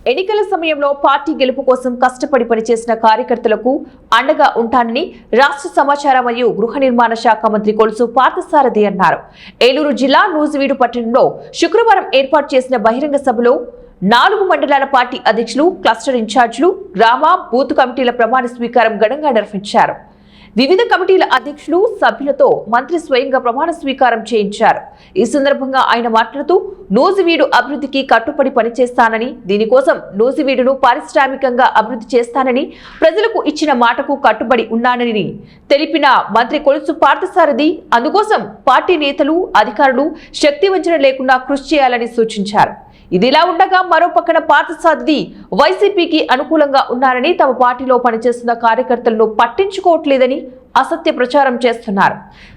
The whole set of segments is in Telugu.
ఎన్నికల సమయంలో పార్టీ గెలుపు కోసం కష్టపడి పనిచేసిన కార్యకర్తలకు అండగా ఉంటానని రాష్ట్ర సమాచార మరియు గృహ నిర్మాణ శాఖ మంత్రి కొలుసు పార్థసారథి అన్నారు. ఏలూరు జిల్లా నూజివీడు పట్టణంలో శుక్రవారం ఏర్పాటు చేసిన బహిరంగ సభలో 4 మండలాల పార్టీ అధ్యక్షులు, క్లస్టర్ ఇన్ఛార్జీలు, గ్రామ, బూత్ కమిటీల ప్రమాణ స్వీకారం ఘనంగా నిర్వహించారు. వివిధ కమిటీల అధ్యక్షులు, సభ్యులతో మంత్రి స్వయంగా ప్రమాణ స్వీకారం చేయించారు. ఈ సందర్భంగా ఆయన మాట్లాడుతూ నూజివీడు అభివృద్ధికి కట్టుబడి పనిచేస్తానని, దీనికోసం నూజివీడును పారిశ్రామికంగా అభివృద్ధి చేస్తానని, ప్రజలకు ఇచ్చిన మాటకు కట్టుబడి ఉన్నానని తెలిపిన మంత్రి కొలుసు పార్థసారథి అందుకోసం పార్టీ నేతలు, అధికారులు శక్తివంచన లేకుండా కృషి చేయాలని సూచించారు. ఇదిలా ఉండగా మరోపక్కన పార్థసారథి వైసీపీకి అనుకూలంగా ఉన్నారని, తమ పార్టీలో పనిచేస్తున్న కార్యకర్తలను పట్టించుకోవట్లేదని అసత్య ప్రచారం చేస్తున్నారు.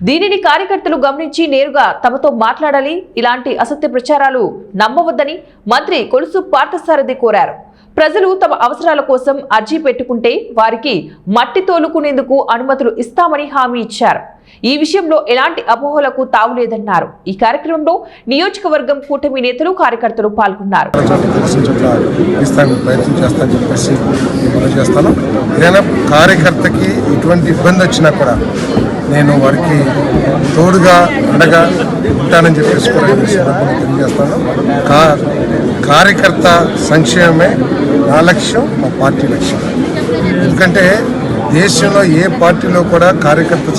దీనిని కార్యకర్తలు గమనించి నేరుగా తమతో మాట్లాడాలి, ఇలాంటి అసత్య ప్రచారాలు నమ్మవద్దని మంత్రి కొలుసు పార్థసారథి కోరారు. ప్రజలు తమ అవసరాల కోసం అర్జీ పెట్టుకుంటే వారికి మట్టి తోలుకునేందుకు అనుమతులు ఇస్తామని హామీ ఇచ్చారు. ఈ విషయంలో ఎలాంటి అపోహలకు తావులేదన్నారు. ఈ కార్యక్రమంలో నియోజకవర్గం కూటమి నేతలు, కార్యకర్తలు పాల్గొన్నారు. కార్యకర్తకి ఎటువంటి ఇబ్బంది వచ్చినా కూడా నేను వారికి తోడుగా అండగా ఉంటానని చెప్పేసి కూడా తెలియజేస్తాను. కార్యకర్త సంక్షేమమే నా లక్ష్యం, మా పార్టీ లక్ష్యం. ఎందుకంటే దేశంలో ఏ పార్టీలో కూడా కార్యకర్త